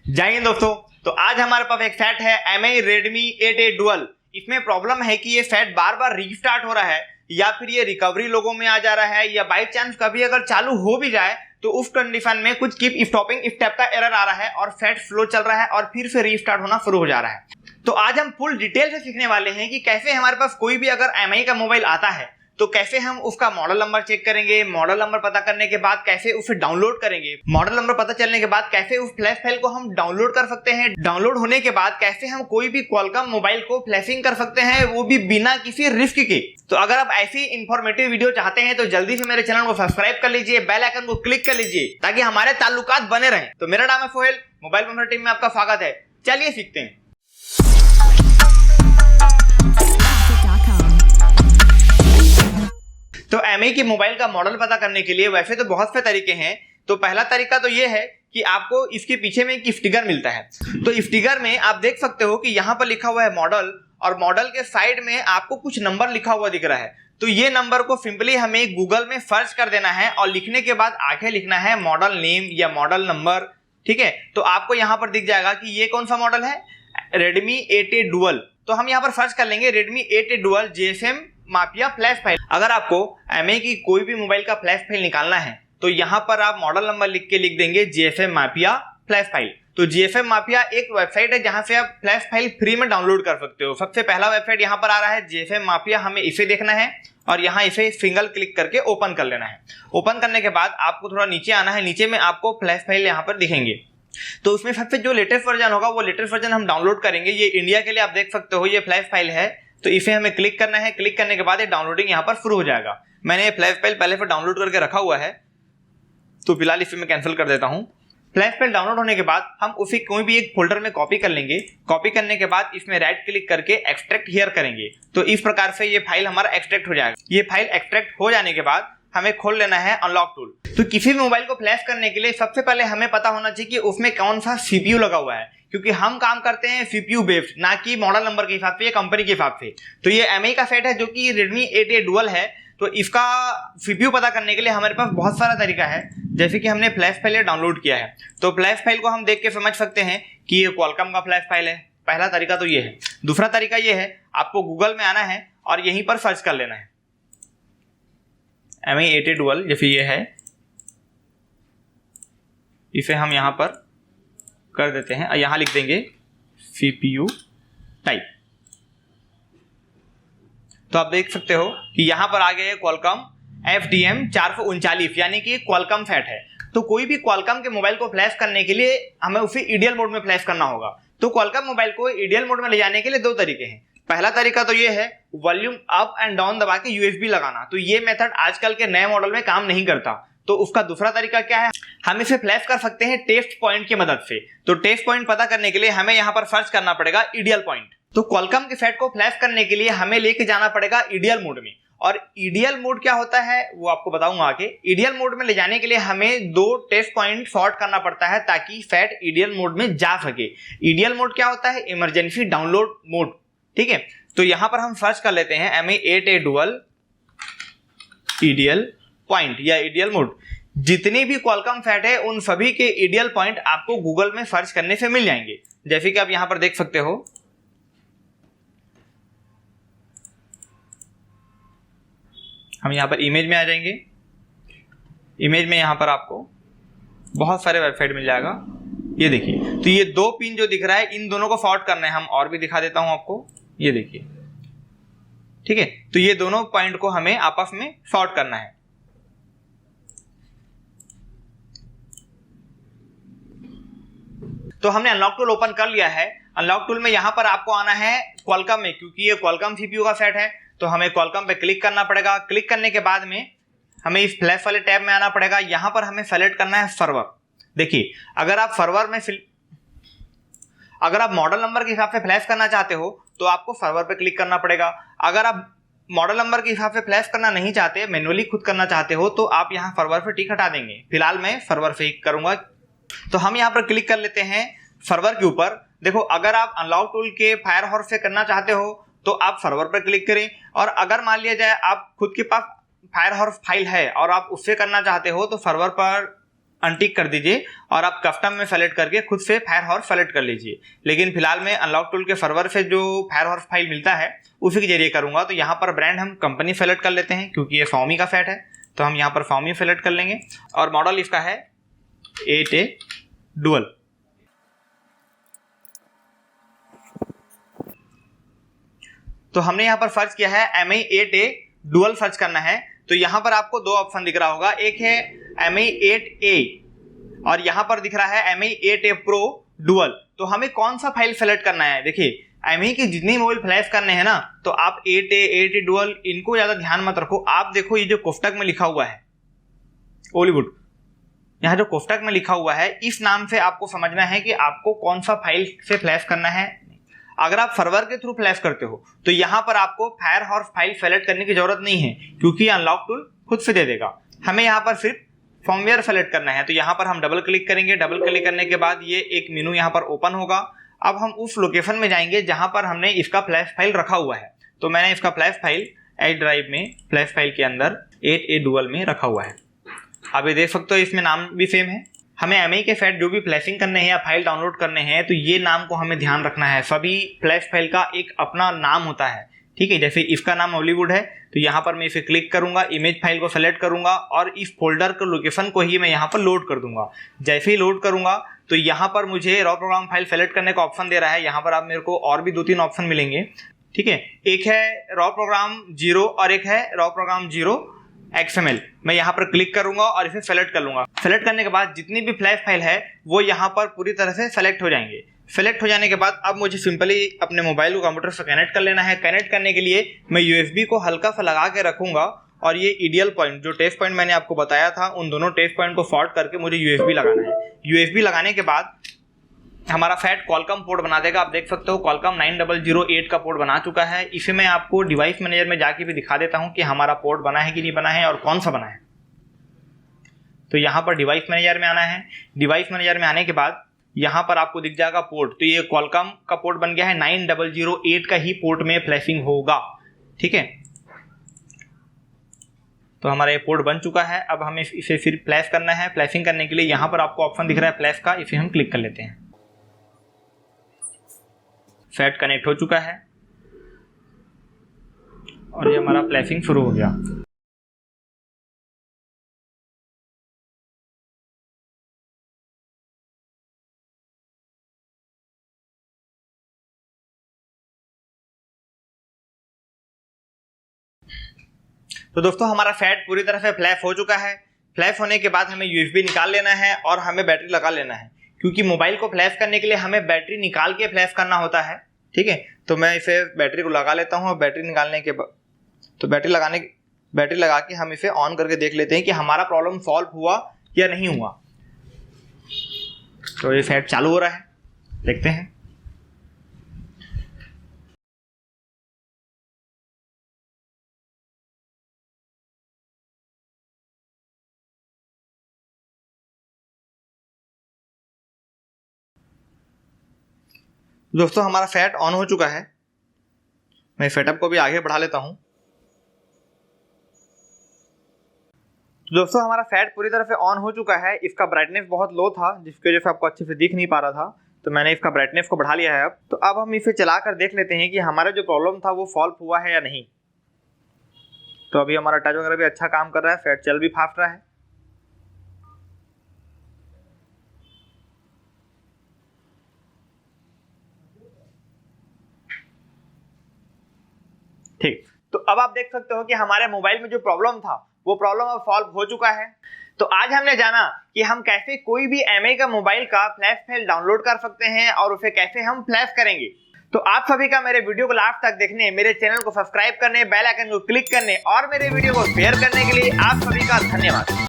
जय हिंद दोस्तों। तो आज हमारे पास एक सेट है MI Redmi 8A Dual। इसमें प्रॉब्लम है कि ये सेट बार बार रीस्टार्ट हो रहा है या फिर ये रिकवरी लोगों में आ जा रहा है या बाई चांस कभी अगर चालू हो भी जाए तो उस कंडीशन में कुछ कीप स्टॉपिंग स्टेप का एरर आ रहा है और सेट स्लो चल रहा है और फिर से रीस्टार्ट होना शुरू हो जा रहा है। तो आज हम फुल डिटेल से सीखने वाले हैं कि कैसे हमारे पास कोई भी अगर MI का मोबाइल आता है तो कैसे हम उसका मॉडल नंबर चेक करेंगे, मॉडल नंबर पता करने के बाद कैसे उसे डाउनलोड करेंगे, मॉडल नंबर पता चलने के बाद कैसे उस फ्लैश फाइल को हम डाउनलोड कर सकते हैं, डाउनलोड होने के बाद कैसे हम कोई भी क्वालकॉम मोबाइल को फ्लैशिंग कर सकते हैं, वो भी बिना किसी रिस्क के। तो अगर आप ऐसी इंफॉर्मेटिव वीडियो चाहते हैं तो जल्दी से मेरे चैनल को सब्सक्राइब कर लीजिए, बेल आइकन को क्लिक कर लीजिए ताकि हमारे ताल्लुकात बने रहें। तो मेरा नाम है सोहेल, मोबाइल पंद्रह टीम में आपका स्वागत है। चलिए सीखते हैं। तो MI के मोबाइल का मॉडल पता करने के लिए वैसे तो बहुत से तरीके हैं। तो पहला तरीका तो ये है कि आपको इसके पीछे में एक स्टिकर मिलता है। तो स्टिकर में आप देख सकते हो कि यहाँ पर लिखा हुआ है मॉडल और मॉडल के साइड में आपको कुछ नंबर लिखा हुआ दिख रहा है। तो ये नंबर को सिंपली हमें गूगल में सर्च कर देना है और लिखने के बाद आगे लिखना है मॉडल नेम या मॉडल नंबर। ठीक है, तो आपको यहाँ पर दिख जाएगा कि ये कौन सा मॉडल है, Redmi 8A Dual। तो हम यहाँ पर सर्च कर लेंगे Redmi 8A Dual GSM मापिया फ्लैश फाइल। अगर आपको MI की कोई भी मोबाइल का फ्लैश फाइल निकालना है तो यहाँ पर आप मॉडल नंबर लिख देंगे GSM मापिया फ्लैश फाइल। तो GSM मापिया एक वेबसाइट है जहाँ से आप फ्लैश फाइल फ्री में डाउनलोड कर सकते हो। सबसे पहला वेबसाइट यहाँ पर आ रहा है GSM मापिया, हमें इसे देखना है और यहाँ इसे सिंगल क्लिक करके ओपन कर लेना है। ओपन करने के बाद आपको थोड़ा नीचे आना है, नीचे में आपको फ्लैश फाइल यहाँ पर दिखेंगे। तो उसमें सबसे जो लेटेस्ट वर्जन होगा वो लेटेस्ट वर्जन हम डाउनलोड करेंगे। ये इंडिया के लिए आप देख सकते हो ये फ्लैश फाइल है। तो इसे हमें क्लिक करना है, क्लिक करने के बाद ये डाउनलोडिंग यहाँ पर शुरू हो जाएगा। मैंने ये फ्लैश फाइल पहले से डाउनलोड करके रखा हुआ है तो फिलहाल इसे मैं कैंसिल कर देता हूँ। फ्लैश फाइल डाउनलोड होने के बाद हम उसे कोई भी एक फोल्डर में कॉपी कर लेंगे। कॉपी करने के बाद इसमें राइट क्लिक करके एक्सट्रैक्ट हियर करेंगे। तो इस प्रकार से ये फाइल हमारा एक्सट्रैक्ट हो जाएगा। ये फाइल एक्सट्रैक्ट हो जाने के बाद हमें खोल लेना है अनलॉक टूल। तो किसी भी मोबाइल को फ्लैश करने के लिए सबसे पहले हमें पता होना चाहिए कि उसमें कौन सा CPU लगा हुआ है, क्योंकि हम काम करते हैं CPU बेस्ड, ना कि मॉडल नंबर के हिसाब से या कंपनी के हिसाब से। तो ये MI का सेट है जो कि Redmi 8A Dual है। तो इसका CPU पता करने के लिए हमारे पास बहुत सारा तरीका है। जैसे कि हमने फ्लैश फाइल डाउनलोड किया है तो फ्लैश फाइल को हम देख के समझ सकते हैं कि ये क्वालकॉम का फ्लैश फाइल है। पहला तरीका तो ये है। दूसरा तरीका ये है, आपको गूगल में आना है और यहीं पर सर्च कर लेना है MI 8A Dual। जैसे ये है, इसे हम यहाँ पर कर देते हैं और यहाँ लिख देंगे CPU टाइप। तो आप देख सकते हो कि यहाँ पर आ गया है क्वालकॉम FDM 439, यानी कि क्वालकॉम सेट है। तो कोई भी क्वालकॉम के मोबाइल को फ्लैश करने के लिए हमें उसे ईडीएल मोड में फ्लैश करना होगा। तो क्वालकॉम मोबाइल को ईडीएल मोड में ले जाने के लिए दो तरीके हैं। पहला तरीका तो ये है वॉल्यूम अप एंड डाउन दबा के USB लगाना। तो ये मेथड आजकल के नए मॉडल में काम नहीं करता। तो उसका दूसरा तरीका क्या है, हम इसे फ्लैश कर सकते हैं टेस्ट पॉइंट की मदद से। तो टेस्ट पॉइंट पता करने के लिए हमें यहाँ पर सर्च करना पड़ेगा ईडीएल पॉइंट। तो क्वालकॉम के सेट को फ्लैश करने के लिए हमें लेके जाना पड़ेगा ईडीएल मोड में। और ईडीएल मोड क्या होता है वो आपको बताऊंगा आगे। ईडीएल मोड में ले जाने के लिए हमें दो टेस्ट पॉइंट सॉर्ट करना पड़ता है ताकि सेट ईडीएल मोड में जा सके। ईडीएल मोड क्या होता है, इमरजेंसी डाउनलोड मोड। ठीक है, तो यहां पर हम सर्च कर लेते हैं MI 8A Dual EDL point या ईडीएल मोड। जितने भी क्वालकॉम सेट है उन सभी के ईडीएल पॉइंट आपको गूगल में सर्च करने से मिल जाएंगे। जैसे कि आप यहां पर देख सकते हो, हम यहां पर इमेज में आ जाएंगे। इमेज में यहां पर आपको बहुत सारे वेबसाइट मिल जाएगा। ये देखिए, तो ये दो पिन जो दिख रहा है इन दोनों को सॉर्ट करना है। हम और भी दिखा देता हूं आपको, ये देखिए। ठीक है, तो ये दोनों पॉइंट को हमें आपस में सॉर्ट करना है। तो हमने अनलॉक टूल ओपन कर लिया है। अनलॉक टूल में यहां पर आपको आना है क्वालकॉम में, क्योंकि ये क्वालकॉम CPU का सेट है। तो हमें क्वालकॉम पे क्लिक करना पड़ेगा। क्लिक करने के बाद में हमें इस फ्लैश वाले टैब में आना पड़ेगा। यहां पर हमें सेलेक्ट करना है सर्वर। देखिए, अगर आप सर्वर में अगर आप मॉडल नंबर के हिसाब से फ्लैश करना चाहते हो तो आपको सर्वर पे क्लिक करना पड़ेगा। अगर आप मॉडल नंबर के हिसाब से फ्लैश करना नहीं चाहते, मैन्युअली खुद करना चाहते हो, तो आप यहाँ सर्वर पे टिक हटा देंगे। फिलहाल मैं सर्वर से ही करूंगा। तो हम यहाँ पर क्लिक कर लेते हैं सर्वर के ऊपर। देखो, अगर आप अनलॉक टूल के फायर हॉर्स से करना चाहते हो तो आप सर्वर पर क्लिक करें, और अगर मान लिया जाए आप खुद के पास फायर हॉर्स फाइल है और आप उससे करना चाहते हो तो सर्वर पर अनटिक कर दीजिए और आप कस्टम में सेलेक्ट करके खुद से फायरहॉर्स सेलेक्ट कर लीजिए। लेकिन फिलहाल मैं अनलॉक टूल के सर्वर से जो फायरहॉर्स फाइल मिलता है उसी के जरिए करूंगा। तो यहाँ पर ब्रांड हम कंपनी सेलेक्ट कर लेते हैं क्योंकि ये Xiaomi का सेट है, तो हम यहाँ पर Xiaomi सेलेक्ट कर लेंगे और मॉडल इसका है 8A डुअल। तो हमने यहाँ पर सर्च किया है Mi 8A डुअल सर्च करना है। तो यहाँ पर आपको दो ऑप्शन दिख रहा होगा, एक है Mi 8A और यहाँ पर दिख रहा है Mi 8A Pro डुअल। तो हमें कौन सा फाइल सेलेक्ट करना है? देखिए Mi की जितनी मोबाइल फ्लैश करने हैं ना, तो आप 8A डुअल इनको ज्यादा ध्यान मत रखो। आप देखो ये जो कोष्टक में लिखा हुआ है हॉलीवुड, यहाँ जो कोष्टक में लिखा हुआ है इस नाम से आपको समझना है कि आपको कौन सा फाइल से फ्लैश करना है। अगर आप सर्वर के थ्रू फ्लैश करते हो तो यहाँ पर आपको फायरहॉर्स फाइल सेलेक्ट करने की जरूरत नहीं है क्योंकि अनलॉक टूल खुद से दे देगा। हमें यहाँ पर सिर्फ फर्मवेयर सेलेक्ट करना है। तो यहाँ पर हम डबल क्लिक करेंगे। डबल क्लिक करने के बाद ये एक मेनू यहाँ पर ओपन होगा। अब हम उस लोकेशन में जाएंगे जहाँ पर हमने इसका फ्लैश फाइल रखा हुआ है। तो मैंने इसका फ्लैश फाइल एच ड्राइव में फ्लैश फाइल के अंदर 8A डुअल में रखा हुआ है। आप ये देख सकते हो इसमें नाम भी सेम है। हमें Mi के सेट जो भी फ्लैशिंग करने हैं या फाइल डाउनलोड करने हैं तो ये नाम को हमें ध्यान रखना है। सभी फ्लैश फाइल का एक अपना नाम होता है, ठीक है। जैसे इसका नाम हॉलीवुड है तो यहाँ पर मैं इसे क्लिक करूंगा, इमेज फाइल को सेलेक्ट करूंगा और इस फोल्डर के लोकेशन को ही मैं यहाँ पर लोड कर दूंगा। जैसे ही लोड करूंगा तो यहाँ पर मुझे रॉ प्रोग्राम फाइल सेलेक्ट करने का ऑप्शन दे रहा है। यहाँ पर आप मेरे को और भी 2-3 ऑप्शन मिलेंगे, ठीक है। एक है रॉ प्रोग्राम 0 और एक है रॉ प्रोग्राम 0 XML। मैं यहाँ पर क्लिक करूंगा और इसे सेलेक्ट कर लूंगा। सेलेक्ट करने के बाद जितनी भी फ्लैश फाइल है वो यहाँ पर पूरी तरह से सेलेक्ट हो जाएंगे। सेलेक्ट हो जाने के बाद अब मुझे सिंपली अपने मोबाइल को कंप्यूटर से कनेक्ट कर लेना है। कनेक्ट करने के लिए मैं USB को हल्का सा लगा के रखूंगा और ये आइडियल पॉइंट जो टेस्ट पॉइंट मैंने आपको बताया था उन दोनों टेस्ट पॉइंट को सॉर्ट करके मुझे USB लगाना है। USB लगाने के बाद हमारा फैट कॉलकम पोर्ट बना देगा। आप देख सकते हो कॉलकम 9008 का पोर्ट बना चुका है। इसे मैं आपको डिवाइस मैनेजर में जाके भी दिखा देता हूं कि हमारा पोर्ट बना है कि नहीं बना है और कौन सा बना है। तो यहाँ पर डिवाइस मैनेजर में आना है। डिवाइस मैनेजर में आने के बाद यहाँ पर आपको दिख जाएगा पोर्ट। तो ये कॉलकम का पोर्ट बन गया है, 9008 का ही पोर्ट में फ्लैशिंग होगा, ठीक है। तो हमारा ये पोर्ट बन चुका है। अब हमें इसे फिर फ्लैश करना है। फ्लैशिंग करने के लिए यहाँ पर आपको ऑप्शन दिख रहा है फ्लैश का, इसे हम क्लिक कर लेते हैं। सेट कनेक्ट हो चुका है और ये हमारा फ्लैशिंग शुरू हो गया। तो दोस्तों हमारा फैट पूरी तरह से फ्लैश हो चुका है। फ्लैश होने के बाद हमें USB निकाल लेना है और हमें बैटरी लगा लेना है क्योंकि मोबाइल को फ्लैश करने के लिए हमें बैटरी निकाल के फ्लैश करना होता है, ठीक है। तो मैं इसे बैटरी को लगा लेता हूँ और बैटरी निकालने के बाद तो बैटरी लगा के हम इसे ऑन करके देख लेते हैं कि हमारा प्रॉब्लम सॉल्व हुआ या नहीं हुआ। तो ये फैट चालू हो रहा है, देखते हैं। दोस्तों हमारा फैट ऑन हो चुका है। मैं सेटअप को भी आगे बढ़ा लेता हूं। दोस्तों हमारा फैट पूरी तरह से ऑन हो चुका है। इसका ब्राइटनेस बहुत लो था जिसकी वजह से आपको अच्छे से दिख नहीं पा रहा था, तो मैंने इसका ब्राइटनेस को बढ़ा लिया है। अब हम इसे चलाकर देख लेते हैं कि हमारा जो प्रॉब्लम था वो सॉल्व हुआ है या नहीं। तो अभी हमारा टच वगैरह भी अच्छा काम कर रहा है, फैट चल भी फास्ट रहा है। ठीक, तो अब आप देख सकते हो कि हमारे मोबाइल में जो प्रॉब्लम था वो प्रॉब्लम अब सॉल्व हो चुका है। तो आज हमने जाना कि हम कैसे कोई भी Mi का मोबाइल का फ्लैश फाइल डाउनलोड कर सकते हैं और उसे कैसे हम फ्लैश करेंगे। तो आप सभी का मेरे वीडियो को लास्ट तक देखने, मेरे चैनल को सब्सक्राइब करने, बेल आइकन को क्लिक करने और मेरे वीडियो को शेयर करने के लिए आप सभी का धन्यवाद।